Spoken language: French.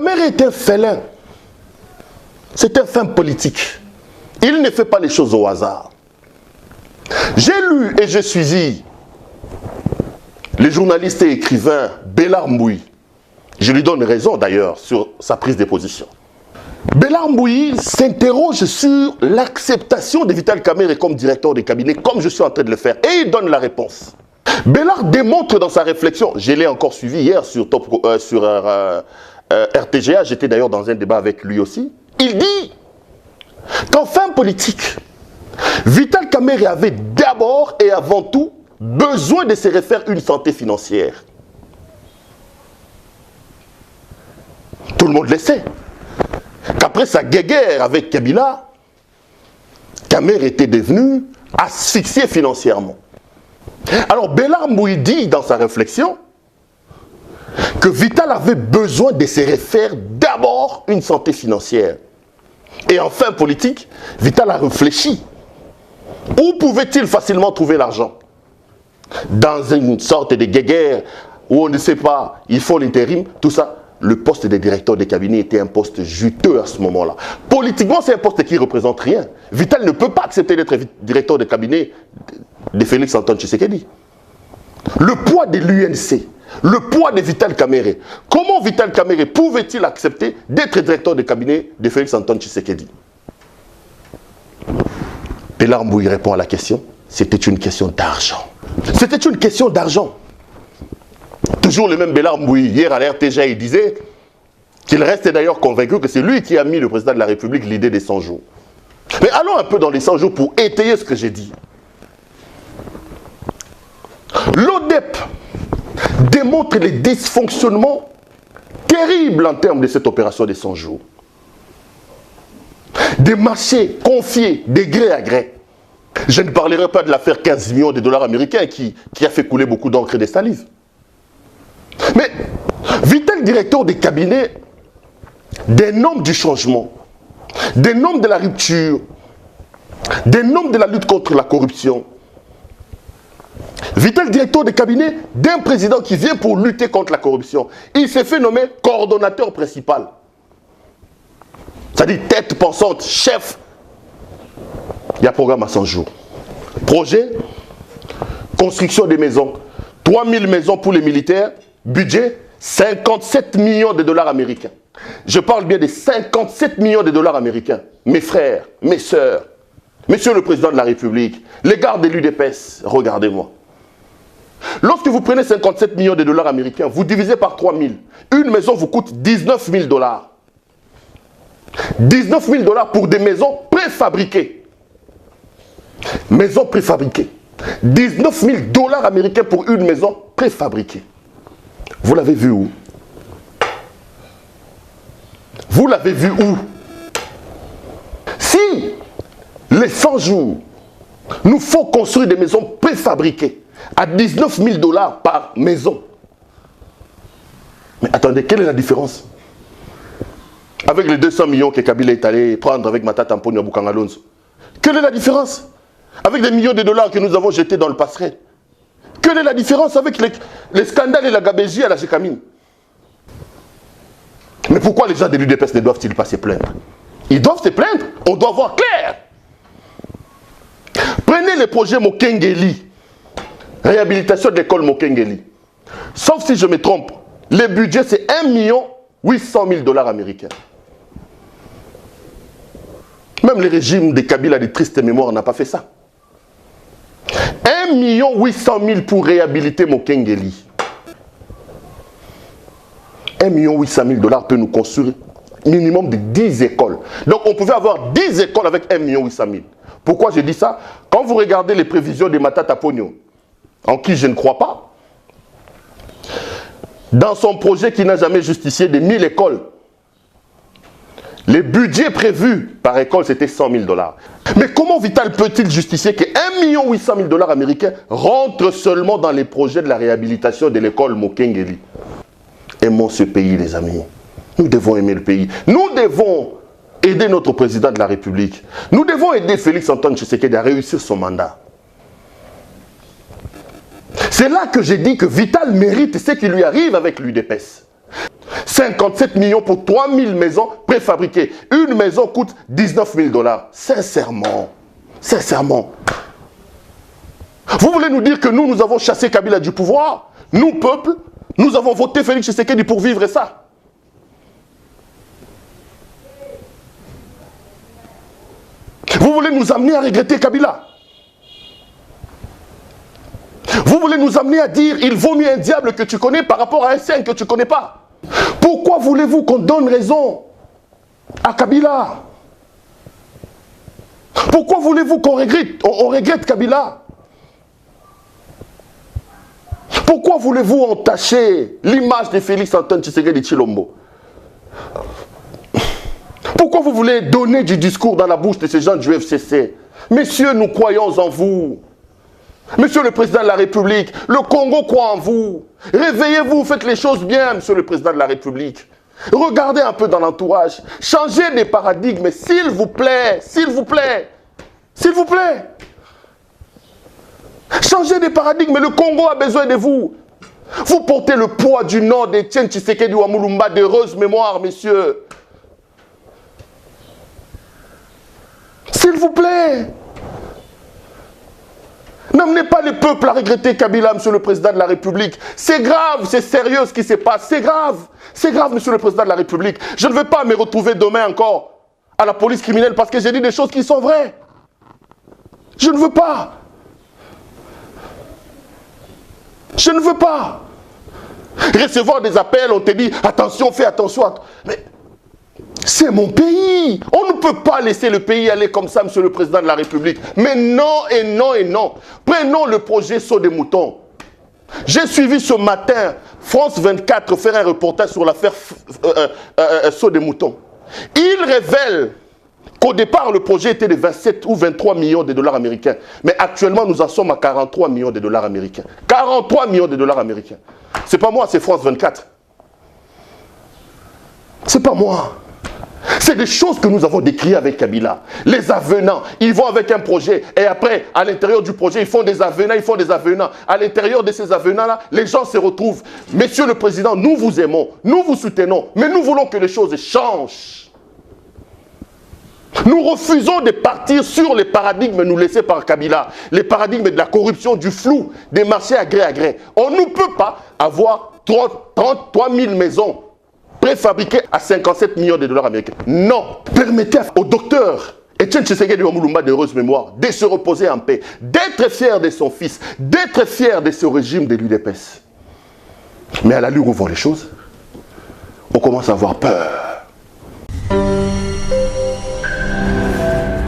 Kamere est un félin. C'est un fin politique. Il ne fait pas les choses au hasard. J'ai lu et je suivi le journaliste et écrivain Bélard Mbouyi. Je lui donne raison d'ailleurs sur sa prise de position. Bélard Mbouyi s'interroge sur l'acceptation de Vital Kamere comme directeur de cabinet, comme je suis en train de le faire, et il donne la réponse. Bélard démontre dans sa réflexion, je l'ai encore suivi hier sur RTGA, j'étais d'ailleurs dans un débat avec lui aussi, il dit qu'en fin politique, Vital Kamere avait d'abord et avant tout besoin de se refaire une santé financière. Tout le monde le sait. Qu'après sa guéguerre avec Kabila, Kamere était devenu asphyxié financièrement. Alors Bélard Mbouyi dit dans sa réflexion que Vital avait besoin de se refaire d'abord une santé financière. Et en fin politique, Vital a réfléchi. Où pouvait-il facilement trouver l'argent? Dans une sorte de guéguerre où on ne sait pas, il faut l'intérim, tout ça. Le poste de directeur de cabinet était un poste juteux à ce moment-là. Politiquement, c'est un poste qui ne représente rien. Vital ne peut pas accepter d'être directeur de cabinet de Félix Antoine Tshisekedi. Le poids de l'UNC, le poids de Vital Kamere. Comment Vital Kamere pouvait-il accepter d'être directeur de cabinet de Félix Antoine Tshisekedi? Bélard Mbouyi répond à la question. C'était une question d'argent. C'était une question d'argent. Toujours le même Bélard Mbouyi, hier à la RTGA, il disait qu'il reste d'ailleurs convaincu que c'est lui qui a mis le président de la République l'idée des 100 jours. Mais allons un peu dans les 100 jours pour étayer ce que j'ai dit. L'ODEP démontre les dysfonctionnements terribles en termes de cette opération des 100 jours. Des marchés confiés de gré à gré. Je ne parlerai pas de l'affaire 15 millions de dollars américains qui a fait couler beaucoup d'encre et de salive. Mais Vital, directeur des cabinets, des normes du changement, des normes de la rupture, des normes de la lutte contre la corruption. Vital, directeur des cabinets d'un président qui vient pour lutter contre la corruption. Il s'est fait nommer coordonnateur principal. C'est-à-dire tête pensante, chef. Il y a un programme à 100 jours. Projet, construction des maisons. 3000 maisons pour les militaires. Budget, 57 millions de dollars américains. Je parle bien de 57 millions de dollars américains. Mes frères, mes sœurs, Monsieur le Président de la République, les gardes de l'UDPS, regardez-moi. Lorsque vous prenez 57 millions de dollars américains, vous divisez par 3000. Une maison vous coûte 19 000 dollars. 19 000 dollars pour des maisons préfabriquées. Maisons préfabriquées. 19 000 dollars américains pour une maison préfabriquée. Vous l'avez vu où? Vous l'avez vu où? Si les 100 jours nous font construire des maisons préfabriquées à 19 000 dollars par maison. Mais attendez, quelle est la différence? Avec les 200 millions que Kabila est allé prendre avec Matata Mponyo Bukangalonzo. Quelle est la différence? Avec des millions de dollars que nous avons jetés dans le passerelle. Quelle est la différence avec les scandales et la gabégie à la Gécamine? Mais pourquoi les gens de l'UDPS ne doivent-ils pas se plaindre? Ils doivent se plaindre, on doit voir clair. Prenez le projet Mokengeli, réhabilitation de l'école Mokengeli. Sauf si je me trompe, le budget c'est 1 800 000 dollars américains. Même le régime de Kabila de triste mémoire n'a pas fait ça. 1 800 000 pour réhabiliter Mokengeli. 1 800 000 dollars peut nous construire minimum de 10 écoles. Donc on pouvait avoir 10 écoles avec 1 800 000. Pourquoi je dis ça? Quand vous regardez les prévisions de Matata Ponyo, en qui je ne crois pas, dans son projet qui n'a jamais justifié de 1000 écoles, le budget prévu par école c'était 100 000 dollars. Mais comment Vital peut-il justifier que 1 800 000 dollars américains rentrent seulement dans les projets de la réhabilitation de l'école Mokengeli? Aimons ce pays, les amis. Nous devons aimer le pays. Nous devons aider notre président de la République. Nous devons aider Félix Antoine Tshisekedi à réussir son mandat. C'est là que j'ai dit que Vital mérite ce qui lui arrive avec l'UDPS. 57 millions pour 3000 maisons préfabriquées. Une maison coûte 19 000 $. Sincèrement, sincèrement. Vous voulez nous dire que nous avons chassé Kabila du pouvoir? Nous, peuple, nous avons voté Félix Tshisekedi pour vivre ça. Vous voulez nous amener à regretter Kabila? Vous voulez nous amener à dire il vaut mieux un diable que tu connais par rapport à un saint que tu ne connais pas? Pourquoi voulez-vous qu'on donne raison à Kabila? Pourquoi voulez-vous qu'on regrette Kabila? Pourquoi voulez-vous entacher l'image de Félix Antoine Tshisekedi Tshilombo? Pourquoi vous voulez donner du discours dans la bouche de ces gens du FCC? Messieurs, nous croyons en vous. Monsieur le Président de la République, le Congo croit en vous. Réveillez-vous, faites les choses bien, Monsieur le Président de la République. Regardez un peu dans l'entourage. Changez des paradigmes, s'il vous plaît, s'il vous plaît. S'il vous plaît. Changez des paradigmes, le Congo a besoin de vous. Vous portez le poids du nom d'Etienne Tshisekedi Wamulumba, d'heureuse mémoire, messieurs. S'il vous plaît. N'amenez pas les peuples à regretter Kabila, Monsieur le Président de la République. C'est grave, c'est sérieux ce qui se passe. C'est grave, Monsieur le Président de la République. Je ne veux pas me retrouver demain encore à la police criminelle parce que j'ai dit des choses qui sont vraies. Je ne veux pas. Je ne veux pas. Recevoir des appels, on te dit attention, fais attention. Mais c'est mon pays. On ne peut pas laisser le pays aller comme ça, Monsieur le Président de la République. Mais non et non et non. Prenons le projet Saut des moutons. J'ai suivi ce matin France 24 faire un reportage sur l'affaire Saut des moutons. Il révèle qu'au départ, le projet était de 27 ou 23 millions de dollars américains. Mais actuellement, nous en sommes à 43 millions de dollars américains. 43 millions de dollars américains. C'est pas moi, c'est France 24. C'est pas moi. C'est des choses que nous avons décrites avec Kabila. Les avenants, ils vont avec un projet et après, à l'intérieur du projet, ils font des avenants, À l'intérieur de ces avenants-là, les gens se retrouvent. Monsieur le Président, nous vous aimons, nous vous soutenons, mais nous voulons que les choses changent. Nous refusons de partir sur les paradigmes nous laissés par Kabila, les paradigmes de la corruption, du flou, des marchés à gré à gré. On ne peut pas avoir 33 000 maisons préfabriquées à 57 millions de dollars américains. Non. Permettez au docteur Etienne Tshisekedi Wamulumba d'heureuse mémoire de se reposer en paix, d'être fier de son fils, d'être fier de ce régime de l'UDPS. Mais à l'allure où vont les choses, on commence à avoir peur.